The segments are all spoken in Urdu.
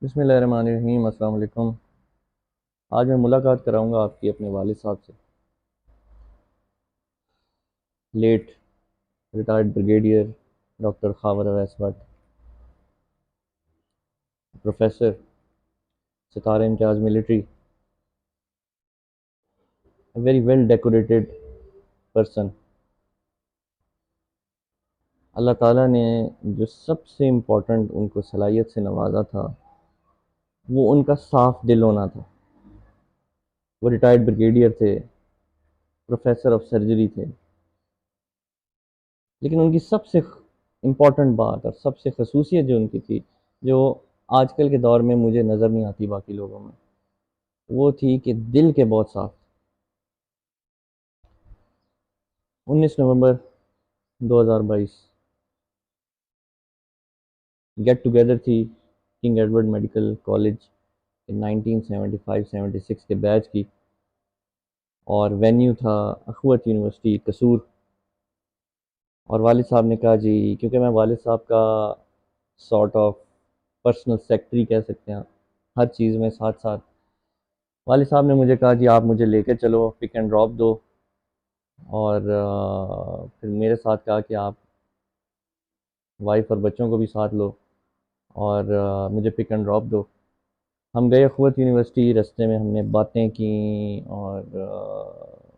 بسم اللہ الرحمن الرحیم، السلام علیکم۔ آج میں ملاقات کراؤں گا آپ کی اپنے والد صاحب سے، late retired brigadier doctor Khawar Awais Butt, professor, Sitara Imtiaz military, very well decorated person. اللہ تعالیٰ نے جو سب سے امپورٹنٹ ان کو صلاحیت سے نوازا تھا وہ ان کا صاف دل ہونا تھا۔ وہ ریٹائرڈ بریگیڈیئر تھے، پروفیسر آف سرجری تھے، لیکن ان کی سب سے امپورٹنٹ بات اور سب سے خصوصیت جو ان کی تھی، جو آج کل کے دور میں مجھے نظر نہیں آتی باقی لوگوں میں، وہ تھی کہ دل کے بہت صاف۔ 19 نومبر 2022 گیٹ ٹوگیدر تھی کنگ ایڈورڈ میڈیکل کالج 1975-76 کے بیچ کی، اور وینیو تھا اخوت یونیورسٹی قصور۔ اور والد صاحب نے کہا جی، کیونکہ میں والد صاحب کا سارٹ آف پرسنل سیکٹری کہہ سکتے ہیں، ہر چیز میں ساتھ ساتھ، والد صاحب نے مجھے کہا جی آپ مجھے لے کے چلو، پک اینڈ ڈراپ دو، اور پھر میرے ساتھ کہا کہ آپ وائف اور بچوں کو بھی ساتھ لو اور مجھے پک اینڈ ڈراپ دو۔ ہم گئے اخوت یونیورسٹی، رستے میں ہم نے باتیں کیں اور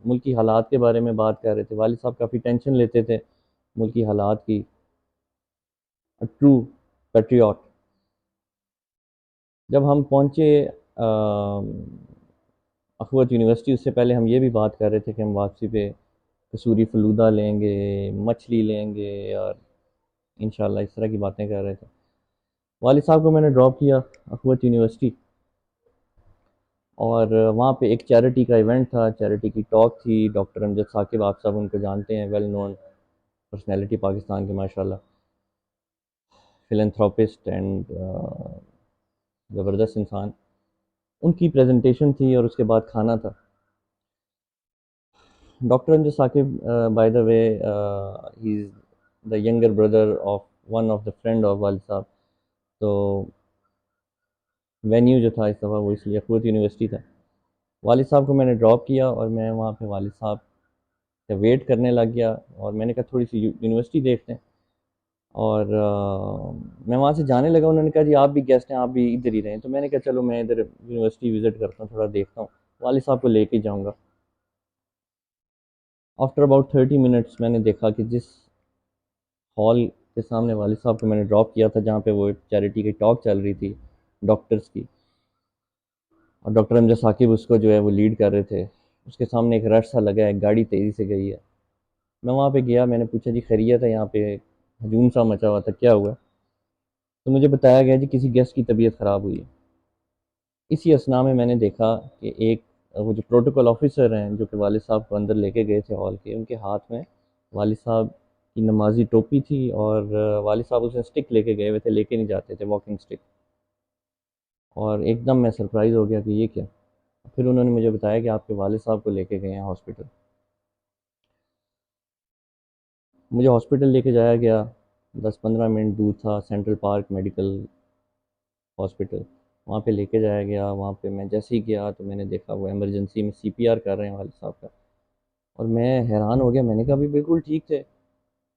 ملکی حالات کے بارے میں بات کر رہے تھے۔ والد صاحب کافی ٹینشن لیتے تھے ملکی حالات کی، ٹرو پیٹریوٹ۔ جب ہم پہنچے اخوت یونیورسٹی، اس سے پہلے ہم یہ بھی بات کر رہے تھے کہ ہم واپسی پہ کسوری فلودہ لیں گے، مچھلی لیں گے، اور انشاءاللہ اس طرح کی باتیں کر رہے تھے۔ والد صاحب کو میں نے ڈراپ کیا اخوت یونیورسٹی، اور وہاں پہ ایک چیریٹی کا ایونٹ تھا، چیریٹی کی ٹاک تھی۔ ڈاکٹر امجد ثاقب، آپ سب ان کو جانتے ہیں، ویل نون پرسنالٹی پاکستان کے، ماشاءاللہ فلنتھراپسٹ اینڈ زبردست انسان۔ ان کی پریزنٹیشن تھی اور اس کے بعد کھانا تھا۔ Doctor Amjad Saqib by the way he is the younger brother of one of the friend of والد صاحب، تو وینیو جو تھا اس دفعہ وہ اس لیے اخوت یونیورسٹی تھا۔ والد صاحب کو میں نے ڈراپ کیا اور میں وہاں پہ والد صاحب کا ویٹ کرنے لگ گیا، اور میں نے کہا تھوڑی سی یونیورسٹی دیکھتے ہیں، اور میں وہاں سے جانے لگا۔ انہوں نے کہا جی آپ بھی گیسٹ ہیں، آپ بھی ادھر ہی رہیں، تو میں نے کہا چلو میں ادھر یونیورسٹی وزٹ کرتا ہوں، تھوڑا دیکھتا ہوں، والد صاحب کو لے کے جاؤں گا۔ آفٹر اباؤٹ 30 منٹس میں نے دیکھا کہ جس ہال کے سامنے والد صاحب کو میں نے ڈراپ کیا تھا، جہاں پہ وہ چیریٹی کی ٹاک چل رہی تھی ڈاکٹرز کی، اور ڈاکٹر امجد ثاقب اس کو جو ہے وہ لیڈ کر رہے تھے، اس کے سامنے ایک رش سا لگا ہے، ایک گاڑی تیزی سے گئی ہے۔ میں وہاں پہ گیا، میں نے پوچھا جی خیریت ہے؟ یہاں پہ ہجوم سا مچا ہوا تھا، کیا ہوا؟ تو مجھے بتایا گیا جی کسی گیسٹ کی طبیعت خراب ہوئی ہے۔ اسی اسنا میں نے دیکھا کہ ایک وہ جو پروٹوکول آفیسر ہیں جو کہ والد صاحب کو اندر لے کے گئے تھے ہال کے، ان کے ہاتھ میں والد صاحب کی نمازی ٹوپی تھی، اور والد صاحب اسے اسٹک لے کے گئے ہوئے تھے، لے کے نہیں جاتے تھے، واکنگ اسٹک۔ اور ایک دم میں سرپرائز ہو گیا کہ یہ کیا؟ پھر انہوں نے مجھے بتایا کہ آپ کے والد صاحب کو لے کے گئے ہیں ہاسپٹل۔ مجھے ہاسپٹل لے کے جایا گیا، 10-15 منٹ دور تھا سینٹرل پارک میڈیکل ہاسپٹل، وہاں پہ لے کے جایا گیا۔ وہاں پہ میں جیسے ہی گیا تو میں نے دیکھا وہ ایمرجنسی میں سی پی آر کر رہے ہیں والد صاحب کا، اور میں حیران ہو گیا، میں نے کہا ابھی بالکل ٹھیک تھے،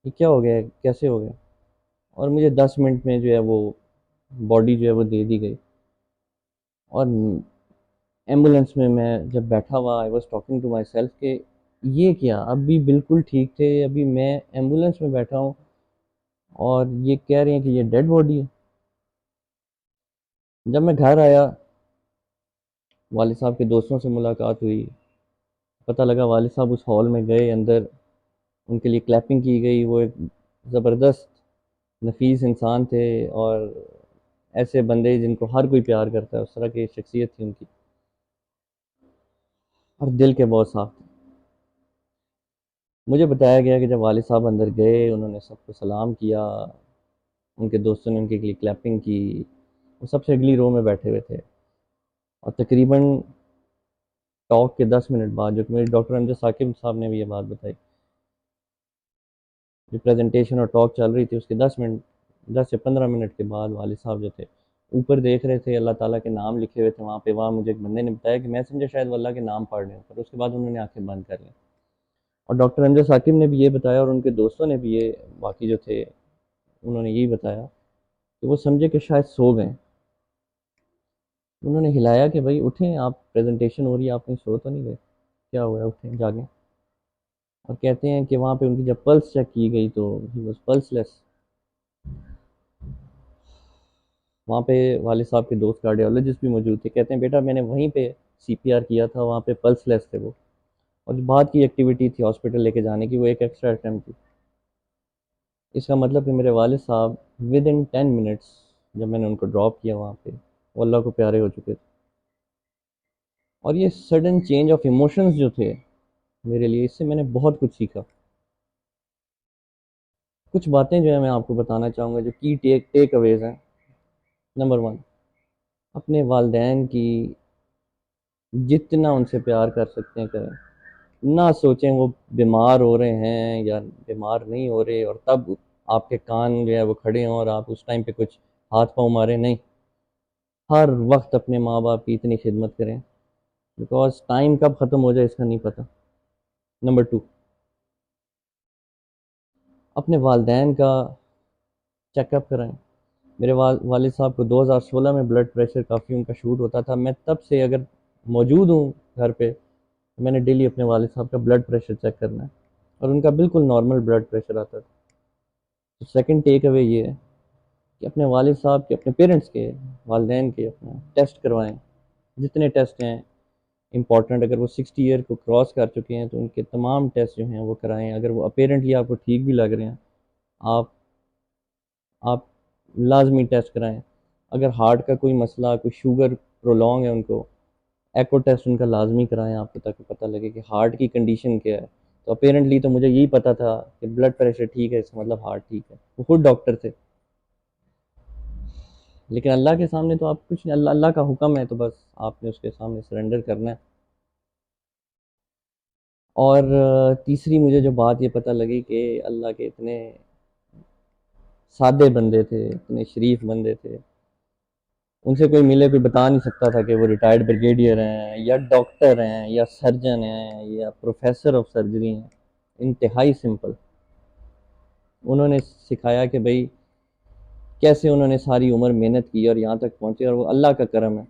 یہ کیا ہو گیا ہے؟ کیسے ہو گیا؟ اور مجھے 10 منٹ میں جو ہے وہ باڈی جو ہے وہ دے دی گئی۔ اور ایمبولینس میں جب بیٹھا ہوا، I was talking to myself کہ یہ کیا، ابھی بالکل ٹھیک تھے، ابھی میں ایمبولینس میں بیٹھا ہوں اور یہ کہہ رہے ہیں کہ یہ ڈیڈ باڈی ہے۔ جب میں گھر آیا، والد صاحب کے دوستوں سے ملاقات ہوئی، پتہ لگا والد صاحب اس ہال میں گئے اندر، ان کے لیے کلیپنگ کی گئی۔ وہ ایک زبردست نفیس انسان تھے، اور ایسے بندے جن کو ہر کوئی پیار کرتا ہے، اس طرح کی شخصیت تھی ان کی، اور دل کے بہت صاف تھے۔ مجھے بتایا گیا کہ جب والد صاحب اندر گئے، انہوں نے سب کو سلام کیا، ان کے دوستوں نے ان کے لیے کلیپنگ کی، وہ سب سے اگلی رو میں بیٹھے ہوئے تھے، اور تقریباً ٹاک کے 10 منٹ بعد، جو کہ میری ڈاکٹر امجد ثاقب صاحب نے بھی یہ بات بتائی، جو پریزنٹیشن اور ٹاک چل رہی تھی اس کے 10 سے 15 منٹ کے بعد والد صاحب جو تھے اوپر دیکھ رہے تھے، اللہ تعالیٰ کے نام لکھے ہوئے تھے وہاں پہ. وہاں مجھے ایک بندے نے بتایا کہ میں سمجھا شاید وہ اللہ کے نام پڑھ رہے ہیں، پر اس کے بعد انہوں نے آنکھیں بند کر لیں. اور ڈاکٹر امجد ثاقب نے بھی یہ بتایا، اور ان کے دوستوں نے بھی یہ، باقی جو تھے انہوں نے یہی بتایا کہ وہ سمجھے کہ شاید سو گئے. انہوں نے ہلایا کہ بھائی اٹھیں، آپ پریزنٹیشن ہو رہی ہے، آپ کہیں سو تو نہیں گئے، کیا ہوا ہے، اٹھیں جاگیں. اور کہتے ہیں کہ وہاں پہ ان کی جب پلس چیک کی گئی تو ہی واز پلس لیس. وہاں پہ والد صاحب کے دوست کارڈیالوجسٹ بھی موجود تھے، کہتے ہیں بیٹا میں نے وہیں پہ سی پی آر کیا تھا، وہاں پہ پلس لیس تھے وہ. اور جو بعد کی ایکٹیویٹی تھی ہاسپٹل لے کے جانے کی، وہ ایک ایکسٹرا اٹیمپٹ تھی. اس کا مطلب کہ میرے والد صاحب ود ان 10 منٹس جب میں نے ان کو ڈراپ کیا وہاں پہ، وہ اللہ کو پیارے ہو چکے تھے. اور یہ سڈن چینج آف ایموشنز جو تھے میرے لیے، اس سے میں نے بہت کچھ سیکھا. کچھ باتیں جو ہیں میں آپ کو بتانا چاہوں گا جو کی ٹیک اویز ہیں. نمبر 1، اپنے والدین کی جتنا ان سے پیار کر سکتے ہیں کریں. نہ سوچیں وہ بیمار ہو رہے ہیں یا بیمار نہیں ہو رہے اور تب آپ کے کان جو ہے وہ کھڑے ہوں اور آپ اس ٹائم پہ کچھ ہاتھ پاؤں ماریں. نہیں، ہر وقت اپنے ماں باپ کی اتنی خدمت کریں، بیکاز ٹائم کب ختم ہو جائے اس کا نہیں پتہ. نمبر 2، اپنے والدین کا چیک اپ کرائیں. میرے والد صاحب کو 2016 میں بلڈ پریشر کافی ان کا شوٹ ہوتا تھا. میں تب سے اگر موجود ہوں گھر پہ، میں نے ڈیلی اپنے والد صاحب کا بلڈ پریشر چیک کرنا ہے، اور ان کا بالکل نارمل بلڈ پریشر آتا تھا. تو سیکنڈ ٹیک اوے یہ ہے کہ اپنے والد صاحب کے، اپنے پیرنٹس کے، والدین کے اپنا ٹیسٹ کروائیں. جتنے ٹیسٹ ہیں امپورٹنٹ، اگر وہ 60 ایئر کو کراس کر چکے ہیں تو ان کے تمام ٹیسٹ جو ہیں وہ کرائیں. اگر وہ اپیرنٹلی آپ کو ٹھیک بھی لگ رہے ہیں، آپ آپ لازمی ٹیسٹ کرائیں. اگر ہارٹ کا کوئی مسئلہ، کوئی شوگر پرولونگ ہے ان کو، ایکو ٹیسٹ ان کا لازمی کرائیں آپ کو، تاکہ پتہ لگے کہ ہارٹ کی کنڈیشن کیا ہے. تو اپیرنٹلی تو مجھے یہی پتہ تھا کہ بلڈ پریشر ٹھیک ہے، اس کا مطلب ہارٹ ٹھیک ہے. وہ خود ڈاکٹر تھے، لیکن اللہ کے سامنے تو آپ کچھ نہیں. اللہ اللہ کا حکم ہے تو بس آپ نے اس کے سامنے سرنڈر کرنا ہے. اور تیسری مجھے جو بات یہ پتہ لگی کہ اللہ کے اتنے سادے بندے تھے، اتنے شریف بندے تھے. ان سے کوئی ملے، کوئی بتا نہیں سکتا تھا کہ وہ ریٹائرڈ بریگیڈیئر ہیں یا ڈاکٹر ہیں یا سرجن ہیں یا پروفیسر آف سرجری ہیں. انتہائی سمپل. انہوں نے سکھایا کہ بھئی کیسے انہوں نے ساری عمر محنت کی اور یہاں تک پہنچے، اور وہ اللہ کا کرم ہے.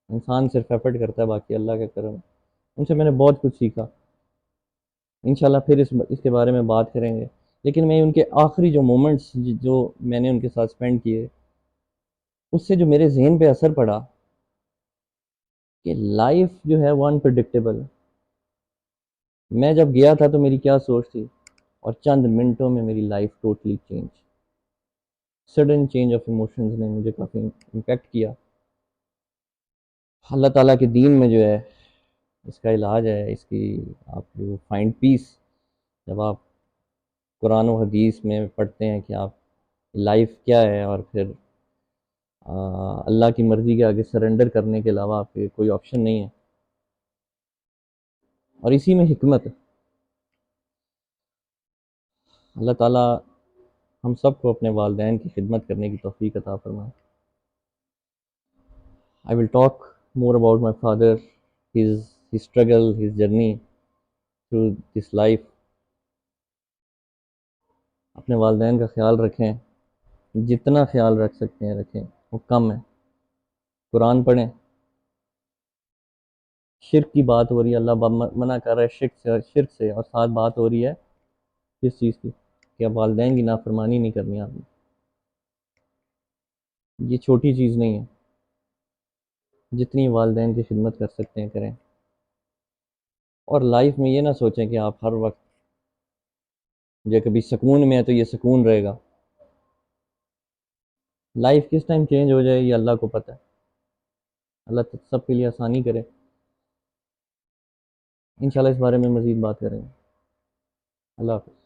انسان صرف ایفرٹ کرتا ہے، باقی اللہ کا کرم ہے. ان سے میں نے بہت کچھ سیکھا. انشاءاللہ پھر اس کے بارے میں بات کریں گے. لیکن میں ان کے آخری جو مومنٹس جو میں نے ان کے ساتھ سپینڈ کیے، اس سے جو میرے ذہن پہ اثر پڑا کہ لائف جو ہے وہ انپریڈکٹیبل. میں جب گیا تھا تو میری کیا سوچ تھی، اور چند منٹوں میں میری life totally change. Sudden change of emotions نے مجھے کافی امپیکٹ کیا. اللہ تعالیٰ کے دین میں جو ہے اس کا علاج ہے، اس کی آپ جو فائنڈ پیس جب آپ قرآن و حدیث میں پڑھتے ہیں کہ آپ لائف کیا ہے، اور پھر اللہ کی مرضی کے آگے سرنڈر کرنے کے علاوہ آپ کے کوئی آپشن نہیں ہے. اور اسی میں حکمت ہے. اللہ تعالیٰ ہم سب کو اپنے والدین کی خدمت کرنے کی توفیق عطا فرمائے. I will talk more about my father, his struggle, his journey through this life. اپنے والدین کا خیال رکھیں، جتنا خیال رکھ سکتے ہیں رکھیں، وہ کم ہے. قرآن پڑھیں. شرک کی بات ہو رہی ہے، اللہ منع کر رہا ہے شرک سے، اور ساتھ بات ہو رہی ہے کس چیز کی، کہ اب والدین کی نافرمانی نہیں کرنی آپ نے. یہ چھوٹی چیز نہیں ہے. جتنی والدین کی خدمت کر سکتے ہیں کریں. اور لائف میں یہ نہ سوچیں کہ آپ ہر وقت جو کبھی سکون میں ہے تو یہ سکون رہے گا. لائف کس ٹائم چینج ہو جائے یہ اللہ کو پتہ ہے. اللہ سب کے لیے آسانی کرے. انشاءاللہ اس بارے میں مزید بات کریں گے. اللہ حافظ.